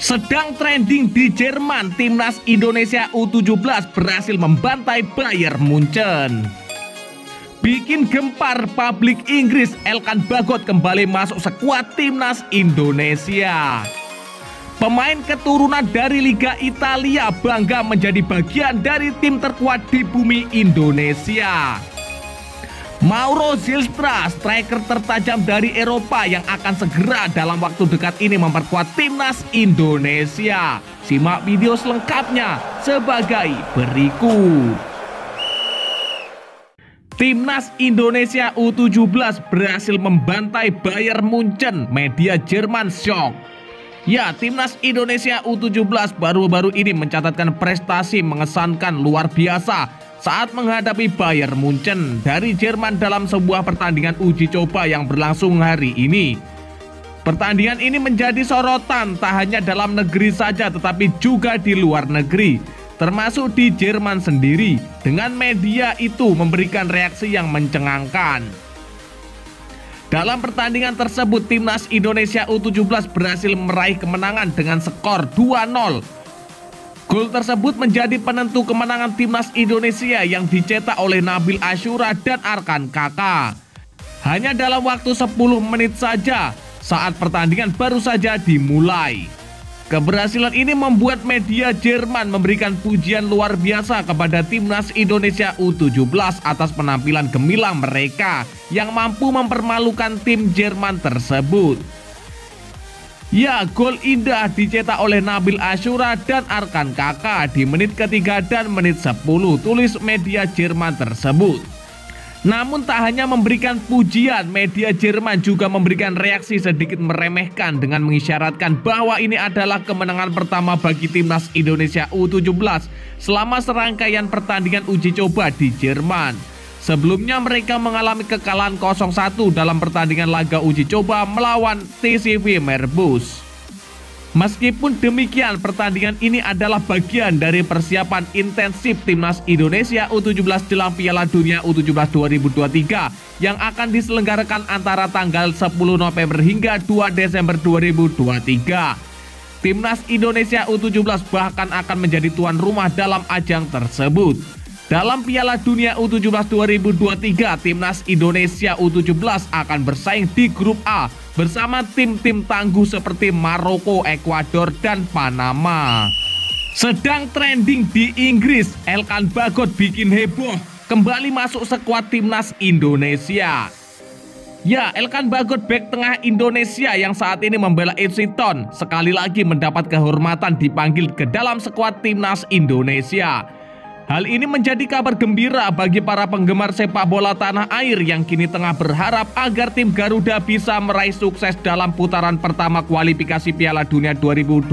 Sedang trending di Jerman, timnas Indonesia U17 berhasil membantai Bayern Munchen. Bikin gempar publik Inggris, Elkan Bagot kembali masuk skuad timnas Indonesia. Pemain keturunan dari Liga Italia bangga menjadi bagian dari tim terkuat di bumi Indonesia. Mauro Zylstra, striker tertajam dari Eropa yang akan segera dalam waktu dekat ini memperkuat timnas Indonesia. Simak video selengkapnya sebagai berikut. Timnas Indonesia U17 berhasil membantai Bayern Munchen, media Jerman shock. Ya, timnas Indonesia U17 baru-baru ini mencatatkan prestasi mengesankan luar biasa saat menghadapi Bayern Munchen dari Jerman dalam sebuah pertandingan uji coba yang berlangsung hari ini. Pertandingan ini menjadi sorotan tak hanya dalam negeri saja tetapi juga di luar negeri, termasuk di Jerman sendiri, dengan media itu memberikan reaksi yang mencengangkan. Dalam pertandingan tersebut, timnas Indonesia U17 berhasil meraih kemenangan dengan skor 2-0. Gol tersebut menjadi penentu kemenangan timnas Indonesia yang dicetak oleh Nabil Asyura dan Arkan Kaka. Hanya dalam waktu 10 menit saja saat pertandingan baru saja dimulai. Keberhasilan ini membuat media Jerman memberikan pujian luar biasa kepada timnas Indonesia U17 atas penampilan gemilang mereka yang mampu mempermalukan tim Jerman tersebut. Ya, gol indah dicetak oleh Nabil Asyura dan Arkan Kaka di menit ketiga dan menit 10, tulis media Jerman tersebut. Namun tak hanya memberikan pujian, media Jerman juga memberikan reaksi sedikit meremehkan dengan mengisyaratkan bahwa ini adalah kemenangan pertama bagi timnas Indonesia U17 selama serangkaian pertandingan uji coba di Jerman. Sebelumnya mereka mengalami kekalahan 0-1 dalam pertandingan laga uji coba melawan TCV Merbus. Meskipun demikian, pertandingan ini adalah bagian dari persiapan intensif timnas Indonesia U17 jelang Piala Dunia U17 2023 yang akan diselenggarakan antara tanggal 10 November hingga 2 Desember 2023. Timnas Indonesia U17 bahkan akan menjadi tuan rumah dalam ajang tersebut. Dalam Piala Dunia U17 2023, timnas Indonesia U17 akan bersaing di grup A bersama tim-tim tangguh seperti Maroko, Ekuador, dan Panama. Sedang trending di Inggris, Elkan Bagot bikin heboh kembali masuk skuad timnas Indonesia. Ya, Elkan Bagot bek tengah Indonesia yang saat ini membela FC Town sekali lagi mendapat kehormatan dipanggil ke dalam skuad timnas Indonesia. Hal ini menjadi kabar gembira bagi para penggemar sepak bola tanah air yang kini tengah berharap agar tim Garuda bisa meraih sukses dalam putaran pertama kualifikasi Piala Dunia 2026.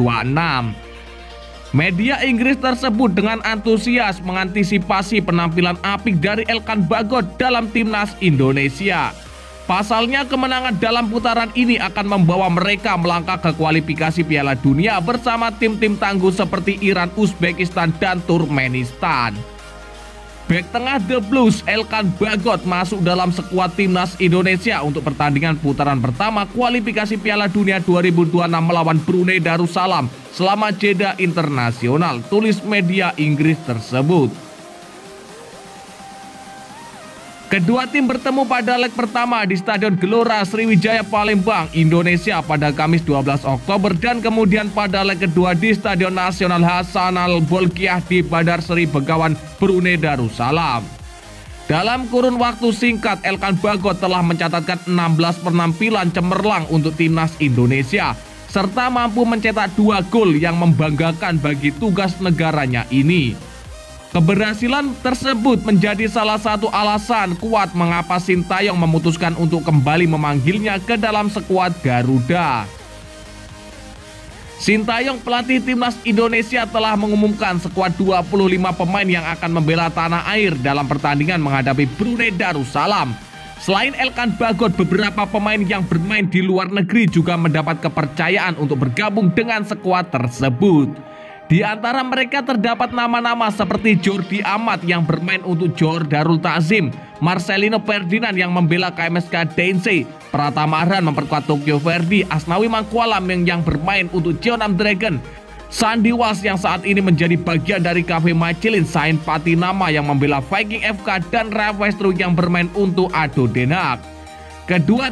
Media Inggris tersebut dengan antusias mengantisipasi penampilan apik dari Elkan Bagot dalam timnas Indonesia. Pasalnya, kemenangan dalam putaran ini akan membawa mereka melangkah ke kualifikasi Piala Dunia bersama tim-tim tangguh seperti Iran, Uzbekistan, dan Turkmenistan. Bek tengah The Blues Elkan Bagot masuk dalam skuad timnas Indonesia untuk pertandingan putaran pertama kualifikasi Piala Dunia 2026 melawan Brunei Darussalam selama jeda internasional, tulis media Inggris tersebut. Kedua tim bertemu pada leg pertama di Stadion Gelora Sriwijaya Palembang, Indonesia pada Kamis 12 Oktober dan kemudian pada leg kedua di Stadion Nasional Hasanal Bolkiah di Bandar Seri Begawan, Brunei Darussalam. Dalam kurun waktu singkat, Elkan Bagot telah mencatatkan 16 penampilan cemerlang untuk timnas Indonesia serta mampu mencetak 2 gol yang membanggakan bagi tugas negaranya ini. Keberhasilan tersebut menjadi salah satu alasan kuat mengapa Sintayong memutuskan untuk kembali memanggilnya ke dalam skuad Garuda. Sintayong, pelatih timnas Indonesia, telah mengumumkan skuad 25 pemain yang akan membela tanah air dalam pertandingan menghadapi Brunei Darussalam. Selain Elkan Bagot, beberapa pemain yang bermain di luar negeri juga mendapat kepercayaan untuk bergabung dengan skuad tersebut. Di antara mereka terdapat nama-nama seperti Jordi Amat yang bermain untuk Johor Darul Ta'zim, Marcelino Ferdinand yang membela KMSK Deinze, Pratama Arhan memperkuat Tokyo Verdy, Asnawi Mangkualam yang bermain untuk Jeonnam Dragon, Sandi Was yang saat ini menjadi bagian dari KV Michelin, Sain Patinama yang membela Viking FK, dan Rafael yang bermain untuk ADO Den Haag. Kedua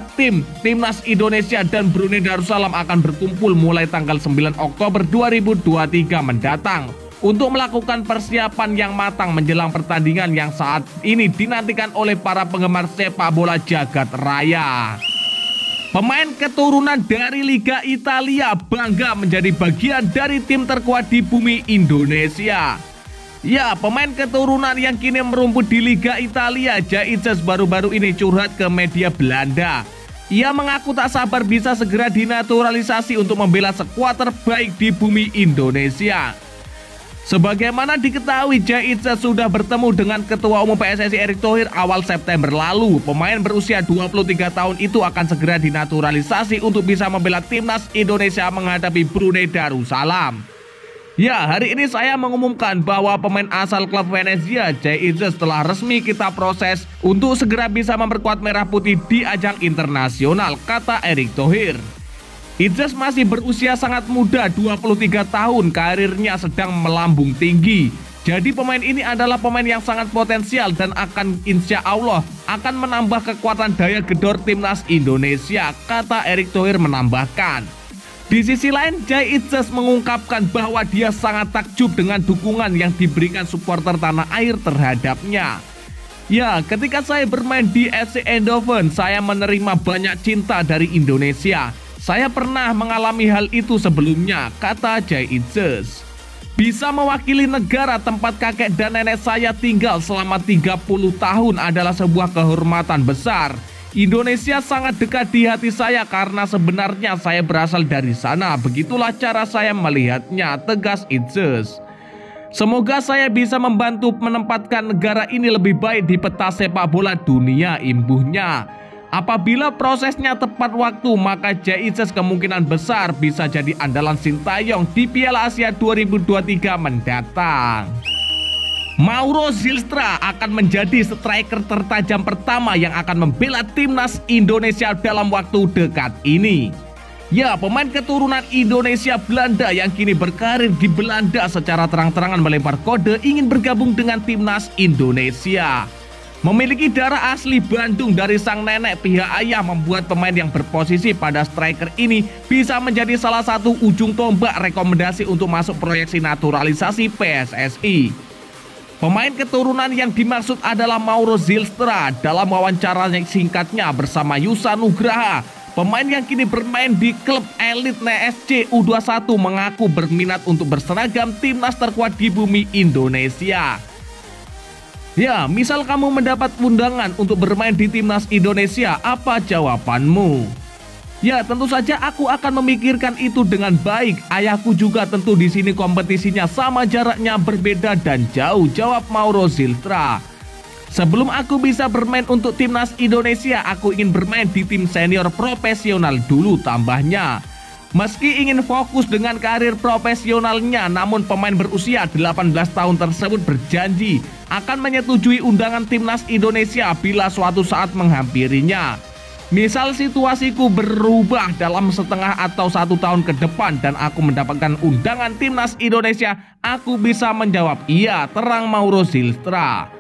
timnas Indonesia dan Brunei Darussalam akan berkumpul mulai tanggal 9 Oktober 2023 mendatang untuk melakukan persiapan yang matang menjelang pertandingan yang saat ini dinantikan oleh para penggemar sepak bola jagat raya. Pemain keturunan dari Liga Italia bangga menjadi bagian dari tim terkuat di bumi Indonesia. Ya, pemain keturunan yang kini merumput di Liga Italia, Jay Itzes, baru-baru ini curhat ke media Belanda. Ia mengaku tak sabar bisa segera dinaturalisasi untuk membela skuad terbaik di bumi Indonesia. Sebagaimana diketahui, Jay Itzes sudah bertemu dengan Ketua Umum PSSI Erick Thohir awal September lalu. Pemain berusia 23 tahun itu akan segera dinaturalisasi untuk bisa membela timnas Indonesia menghadapi Brunei Darussalam. Ya, hari ini saya mengumumkan bahwa pemain asal klub Venezia, Jay Itzes, telah resmi kita proses untuk segera bisa memperkuat Merah Putih di ajang internasional, kata Erick Thohir. Itzes masih berusia sangat muda, 23 tahun, karirnya sedang melambung tinggi. Jadi pemain ini adalah pemain yang sangat potensial dan akan insya Allah akan menambah kekuatan daya gedor timnas Indonesia, kata Erick Thohir menambahkan. Di sisi lain, Jay Itzes mengungkapkan bahwa dia sangat takjub dengan dukungan yang diberikan supporter tanah air terhadapnya. Ya, ketika saya bermain di FC Eindhoven, saya menerima banyak cinta dari Indonesia. Saya pernah mengalami hal itu sebelumnya, kata Jay Itzes. Bisa mewakili negara tempat kakek dan nenek saya tinggal selama 30 tahun adalah sebuah kehormatan besar. Indonesia sangat dekat di hati saya karena sebenarnya saya berasal dari sana. Begitulah cara saya melihatnya, tegas Itzes. Semoga saya bisa membantu menempatkan negara ini lebih baik di peta sepak bola dunia, imbuhnya. Apabila prosesnya tepat waktu, maka Jay Itzes kemungkinan besar bisa jadi andalan Sintayong di Piala Asia 2023 mendatang. Mauro Zylstra akan menjadi striker tertajam pertama yang akan membela timnas Indonesia dalam waktu dekat ini. Ya, pemain keturunan Indonesia Belanda yang kini berkarir di Belanda secara terang-terangan melempar kode ingin bergabung dengan timnas Indonesia. Memiliki darah asli Bandung dari sang nenek pihak ayah membuat pemain yang berposisi pada striker ini bisa menjadi salah satu ujung tombak rekomendasi untuk masuk proyeksi naturalisasi PSSI. Pemain keturunan yang dimaksud adalah Mauro Zylstra. Dalam wawancara yang singkatnya bersama Yusa Nugraha, pemain yang kini bermain di klub elit NSC U21 mengaku berminat untuk berseragam timnas terkuat di bumi Indonesia. Ya, misal kamu mendapat undangan untuk bermain di timnas Indonesia, apa jawabanmu? Ya, tentu saja aku akan memikirkan itu dengan baik. Ayahku juga tentu di sini kompetisinya sama, jaraknya berbeda dan jauh, jawab Mauro Zylstra. Sebelum aku bisa bermain untuk timnas Indonesia, aku ingin bermain di tim senior profesional dulu, tambahnya. Meski ingin fokus dengan karir profesionalnya, namun pemain berusia 18 tahun tersebut berjanji akan menyetujui undangan timnas Indonesia bila suatu saat menghampirinya. Misal situasiku berubah dalam setengah atau 1 tahun ke depan dan aku mendapatkan undangan timnas Indonesia, aku bisa menjawab iya, terang Mauro Zylstra.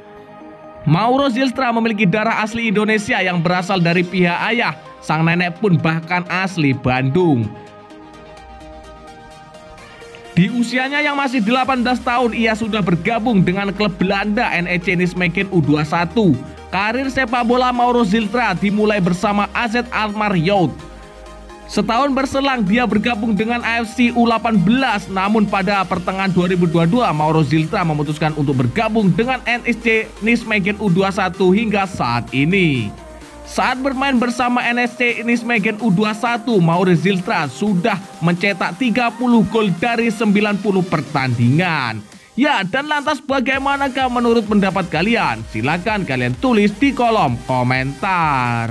Mauro Zylstra memiliki darah asli Indonesia yang berasal dari pihak ayah, sang nenek pun bahkan asli Bandung. Di usianya yang masih 18 tahun, ia sudah bergabung dengan klub Belanda NEC Nijmegen U21. Karir sepak bola Mauro Zylstra dimulai bersama AZ Alkmaar Youth. Setahun berselang dia bergabung dengan AFC U18, namun pada pertengahan 2022 Mauro Zylstra memutuskan untuk bergabung dengan NEC Nijmegen U21 hingga saat ini. Saat bermain bersama NEC Nijmegen U21, Mauro Zylstra sudah mencetak 30 gol dari 90 pertandingan. Ya, dan lantas bagaimanakah menurut pendapat kalian? Silahkan kalian tulis di kolom komentar.